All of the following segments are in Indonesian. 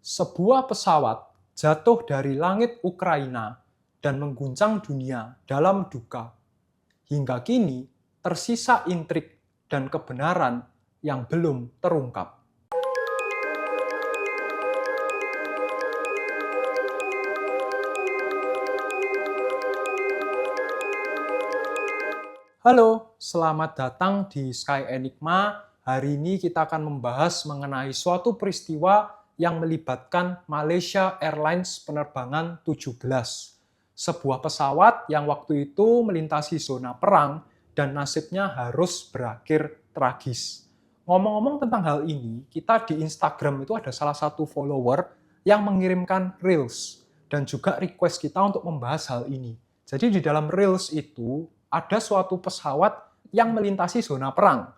Sebuah pesawat jatuh dari langit Ukraina dan mengguncang dunia dalam duka. Hingga kini tersisa intrik dan kebenaran yang belum terungkap. Halo, selamat datang di Sky Enigma. Hari ini kita akan membahas mengenai suatu peristiwa yang melibatkan Malaysia Airlines penerbangan 17. Sebuah pesawat yang waktu itu melintasi zona perang dan nasibnya harus berakhir tragis. Ngomong-ngomong tentang hal ini, kita di Instagram itu ada salah satu follower yang mengirimkan Reels dan juga request kita untuk membahas hal ini. Jadi di dalam Reels itu ada suatu pesawat yang melintasi zona perang.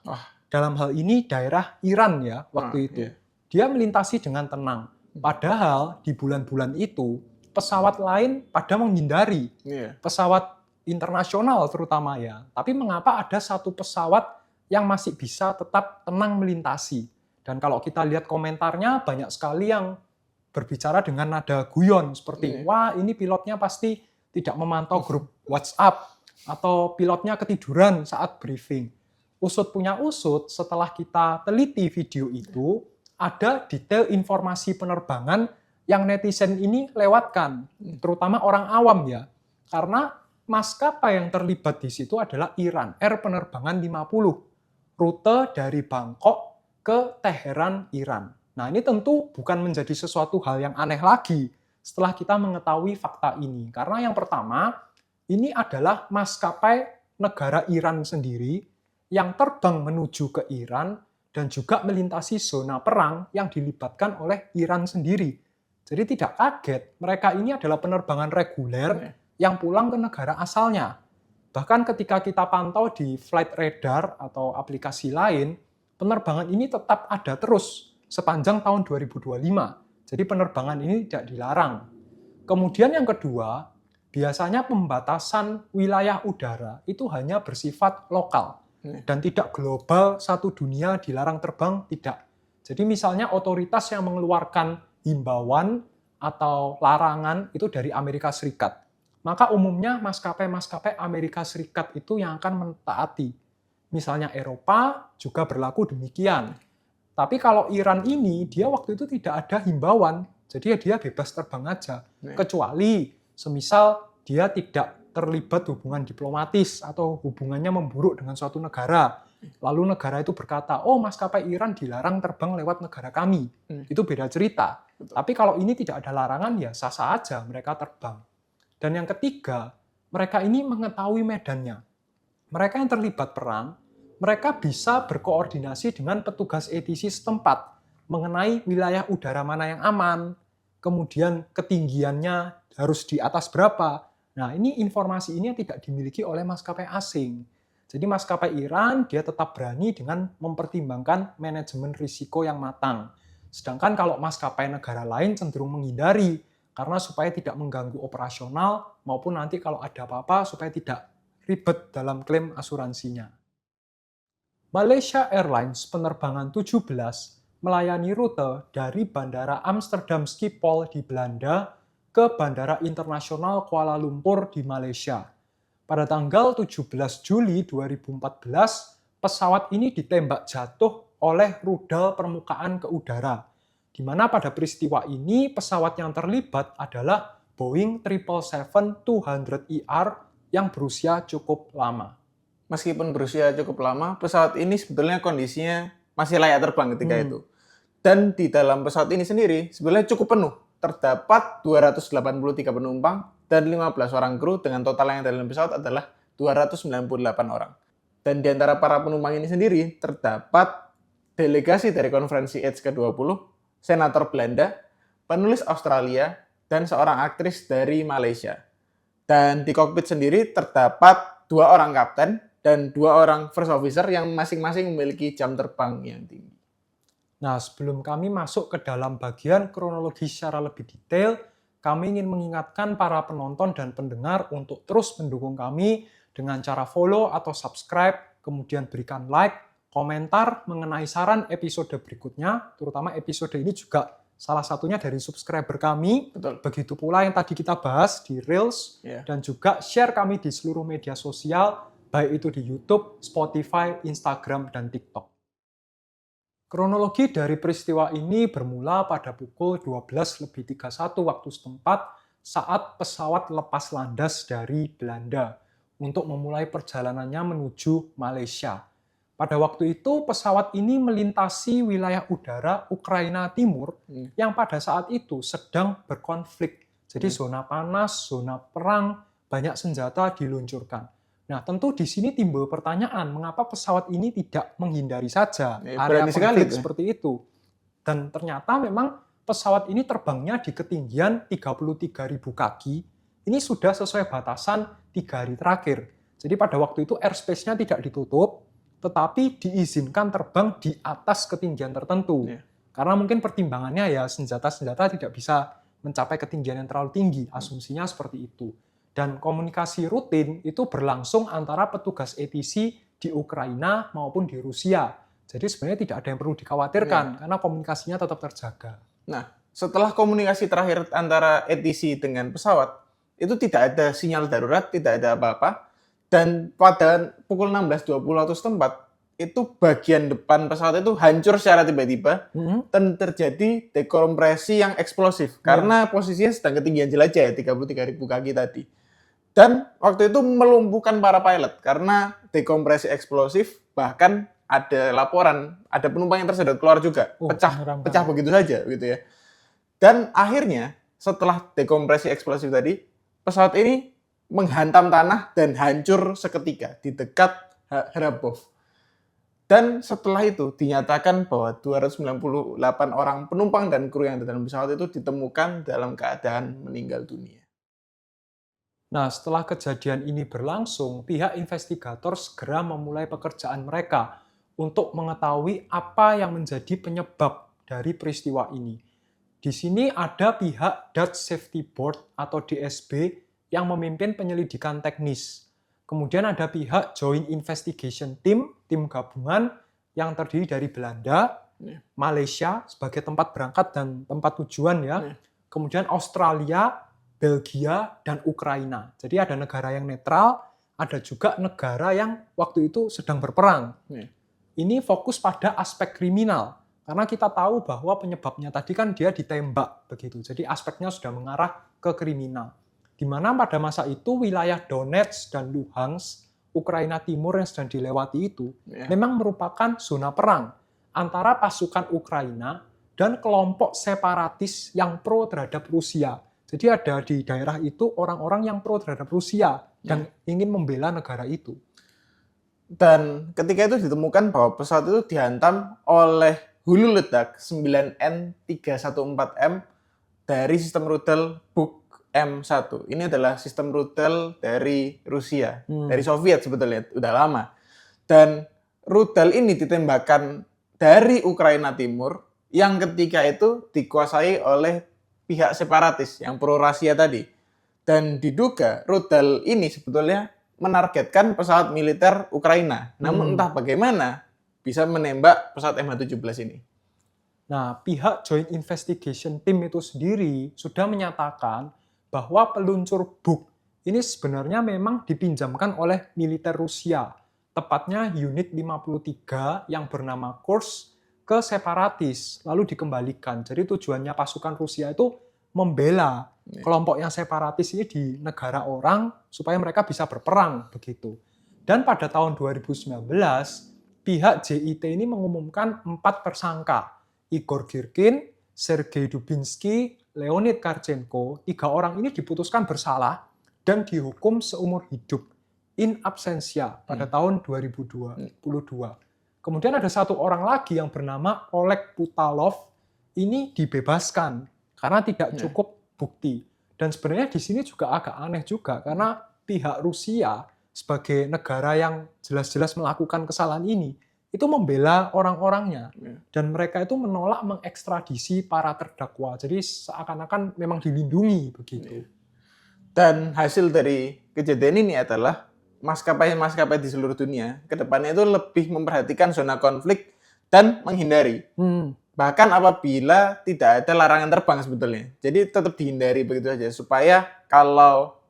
Dalam hal ini daerah Iran ya waktu itu. Iya. Dia melintasi dengan tenang. Padahal di bulan-bulan itu pesawat lain pada menghindari. Iya. Pesawat internasional terutama ya. Tapi mengapa ada satu pesawat yang masih bisa tetap tenang melintasi? Dan kalau kita lihat komentarnya banyak sekali yang berbicara dengan nada guyon seperti wah ini pilotnya pasti tidak memantau grup WhatsApp atau pilotnya ketiduran saat briefing. Usut punya usut, setelah kita teliti video itu, ada detail informasi penerbangan yang netizen ini lewatkan, terutama orang awam ya. Karena maskapai yang terlibat di situ adalah Iran Air penerbangan 50, rute dari Bangkok ke Teheran, Iran. Nah, ini tentu bukan menjadi sesuatu hal yang aneh lagi setelah kita mengetahui fakta ini. Karena yang pertama, ini adalah maskapai negara Iran sendiri yang terbang menuju ke Iran dan juga melintasi zona perang yang dilibatkan oleh Iran sendiri. Jadi tidak kaget, mereka ini adalah penerbangan reguler yang pulang ke negara asalnya. Bahkan ketika kita pantau di flight radar atau aplikasi lain, penerbangan ini tetap ada terus sepanjang tahun 2025. Jadi penerbangan ini tidak dilarang. Kemudian yang kedua, biasanya pembatasan wilayah udara itu hanya bersifat lokal dan tidak global, satu dunia dilarang terbang, tidak. Jadi misalnya otoritas yang mengeluarkan himbauan atau larangan itu dari Amerika Serikat. Maka umumnya maskapai-maskapai Amerika Serikat itu yang akan mentaati. Misalnya Eropa juga berlaku demikian. Tapi kalau Iran ini, dia waktu itu tidak ada himbauan, jadi dia bebas terbang aja. Kecuali semisal dia tidak terlibat hubungan diplomatis atau hubungannya memburuk dengan suatu negara. Lalu negara itu berkata, oh maskapai Iran dilarang terbang lewat negara kami. Itu beda cerita. Betul. Tapi kalau ini tidak ada larangan, ya sah-sah aja mereka terbang. Dan yang ketiga, mereka ini mengetahui medannya. Mereka yang terlibat perang, mereka bisa berkoordinasi dengan petugas ATC setempat mengenai wilayah udara mana yang aman, kemudian ketinggiannya harus di atas berapa. Nah, ini informasi ini yang tidak dimiliki oleh maskapai asing. Jadi maskapai Iran, dia tetap berani dengan mempertimbangkan manajemen risiko yang matang. Sedangkan kalau maskapai negara lain cenderung menghindari, karena supaya tidak mengganggu operasional, maupun nanti kalau ada apa-apa, supaya tidak ribet dalam klaim asuransinya. Malaysia Airlines penerbangan 17 melayani rute dari Bandara Amsterdam Schiphol di Belanda ke Bandara Internasional Kuala Lumpur di Malaysia. Pada tanggal 17 Juli 2014, pesawat ini ditembak jatuh oleh rudal permukaan ke udara, di mana pada peristiwa ini pesawat yang terlibat adalah Boeing 777-200ER yang berusia cukup lama. Meskipun berusia cukup lama, pesawat ini sebetulnya kondisinya masih layak terbang ketika itu. Dan di dalam pesawat ini sendiri sebenarnya cukup penuh. Terdapat 283 penumpang dan 15 orang kru dengan total yang dalam pesawat adalah 298 orang. Dan di antara para penumpang ini sendiri terdapat delegasi dari konferensi AIDS ke-20, senator Belanda, penulis Australia, dan seorang aktris dari Malaysia. Dan di kokpit sendiri terdapat 2 orang kapten dan 2 orang first officer yang masing-masing memiliki jam terbang yang tinggi. Nah, sebelum kami masuk ke dalam bagian kronologi secara lebih detail, kami ingin mengingatkan para penonton dan pendengar untuk terus mendukung kami dengan cara follow atau subscribe, kemudian berikan like, komentar mengenai saran episode berikutnya, terutama episode ini juga salah satunya dari subscriber kami. Betul. Begitu pula yang tadi kita bahas di Reels, Ya. dan juga share kami di seluruh media sosial, baik itu di YouTube, Spotify, Instagram, dan TikTok. Kronologi dari peristiwa ini bermula pada pukul 12.31 waktu setempat saat pesawat lepas landas dari Belanda untuk memulai perjalanannya menuju Malaysia. Pada waktu itu pesawat ini melintasi wilayah udara Ukraina Timur yang pada saat itu sedang berkonflik. Jadi zona panas, zona perang, banyak senjata diluncurkan. Nah, tentu di sini timbul pertanyaan, mengapa pesawat ini tidak menghindari saja area Berani sekali konflik itu. seperti itu. Dan ternyata memang pesawat ini terbangnya di ketinggian 33.000 kaki. Ini sudah sesuai batasan 3 hari terakhir. Jadi pada waktu itu airspace-nya tidak ditutup, tetapi diizinkan terbang di atas ketinggian tertentu. Ya. Karena mungkin pertimbangannya ya senjata-senjata tidak bisa mencapai ketinggian yang terlalu tinggi. Asumsinya seperti itu. Dan komunikasi rutin itu berlangsung antara petugas ATC di Ukraina maupun di Rusia. Jadi sebenarnya tidak ada yang perlu dikhawatirkan karena komunikasinya tetap terjaga. Nah, setelah komunikasi terakhir antara ATC dengan pesawat, itu tidak ada sinyal darurat, tidak ada apa-apa. Dan pada pukul 16.20 waktu setempat, itu bagian depan pesawat itu hancur secara tiba-tiba dan terjadi dekompresi yang eksplosif. Karena posisinya sedang ketinggian jelajah ya, 33.000 kaki tadi. Dan waktu itu melumpuhkan para pilot karena dekompresi eksplosif, bahkan ada laporan, ada penumpang yang tersedot keluar juga, pecah begitu saja gitu ya. Dan akhirnya setelah dekompresi eksplosif tadi, pesawat ini menghantam tanah dan hancur seketika di dekat Kharkov. Dan setelah itu dinyatakan bahwa 298 orang penumpang dan kru yang ada dalam pesawat itu ditemukan dalam keadaan meninggal dunia. Nah, setelah kejadian ini berlangsung, pihak investigator segera memulai pekerjaan mereka untuk mengetahui apa yang menjadi penyebab dari peristiwa ini. Di sini ada pihak Dutch Safety Board atau DSB yang memimpin penyelidikan teknis. Kemudian ada pihak Joint Investigation Team, tim gabungan yang terdiri dari Belanda, Malaysia sebagai tempat berangkat dan tempat tujuan ya. Kemudian Australia, Belgia, dan Ukraina. Jadi ada negara yang netral, ada juga negara yang waktu itu sedang berperang. Ini fokus pada aspek kriminal. Karena kita tahu bahwa penyebabnya tadi kan dia ditembak begitu. Jadi aspeknya sudah mengarah ke kriminal. Di mana pada masa itu wilayah Donetsk dan Luhansk, Ukraina Timur yang sedang dilewati itu, memang merupakan zona perang antara pasukan Ukraina dan kelompok separatis yang pro terhadap Rusia. Jadi ada di daerah itu orang-orang yang pro terhadap Rusia dan ingin membela negara itu. Dan ketika itu ditemukan bahwa pesawat itu dihantam oleh hulu ledak 9N314M dari sistem rudal Buk M1. Ini adalah sistem rudal dari Rusia, dari Soviet sebetulnya, udah lama. Dan rudal ini ditembakkan dari Ukraina Timur yang ketika itu dikuasai oleh pihak separatis yang pro-Rusia tadi. Dan diduga rudal ini sebetulnya menargetkan pesawat militer Ukraina. Namun entah bagaimana bisa menembak pesawat MH17 ini. Nah, pihak Joint Investigation Team itu sendiri sudah menyatakan bahwa peluncur Buk ini sebenarnya memang dipinjamkan oleh militer Rusia. Tepatnya unit 53 yang bernama Kursk ke separatis, lalu dikembalikan. Jadi tujuannya pasukan Rusia itu membela kelompok yang separatis ini di negara orang supaya mereka bisa berperang begitu. Dan pada tahun 2019, pihak JIT ini mengumumkan 4 tersangka. Igor Girkin, Sergei Dubinsky, Leonid Karchenko, 3 orang ini diputuskan bersalah dan dihukum seumur hidup in absentia pada tahun 2022. Kemudian ada 1 orang lagi yang bernama Oleg Putalov, ini dibebaskan karena tidak cukup bukti. Dan sebenarnya di sini juga agak aneh juga karena pihak Rusia sebagai negara yang jelas-jelas melakukan kesalahan ini itu membela orang-orangnya dan mereka itu menolak mengekstradisi para terdakwa. Jadi seakan-akan memang dilindungi begitu. Dan hasil dari kejadian ini adalah maskapai-maskapai di seluruh dunia ke depannya itu lebih memperhatikan zona konflik dan menghindari. Bahkan apabila tidak ada larangan terbang sebetulnya. Jadi tetap dihindari begitu saja supaya kalau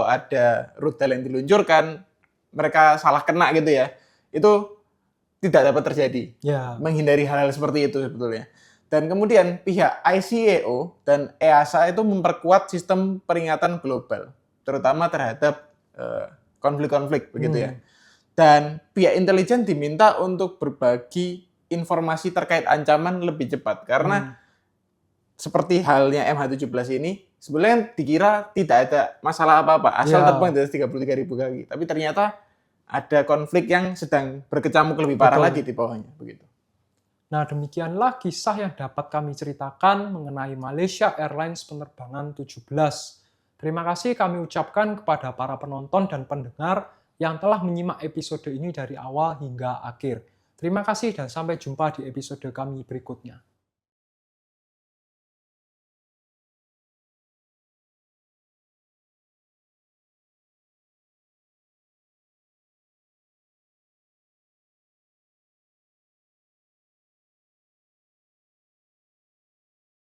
ada rute yang diluncurkan mereka salah kena gitu ya. Itu tidak dapat terjadi. Ya. Menghindari hal-hal seperti itu sebetulnya. Dan kemudian pihak ICAO dan EASA itu memperkuat sistem peringatan global, terutama terhadap konflik-konflik begitu ya. Dan pihak intelijen diminta untuk berbagi informasi terkait ancaman lebih cepat karena seperti halnya MH17 ini sebenarnya dikira tidak ada masalah apa-apa asal terbang di atas 33.000 kaki, tapi ternyata ada konflik yang sedang berkecamuk lebih parah lagi di bawahnya begitu. Nah, demikianlah kisah yang dapat kami ceritakan mengenai Malaysia Airlines penerbangan 17. Terima kasih kami ucapkan kepada para penonton dan pendengar yang telah menyimak episode ini dari awal hingga akhir. Terima kasih dan sampai jumpa di episode kami berikutnya.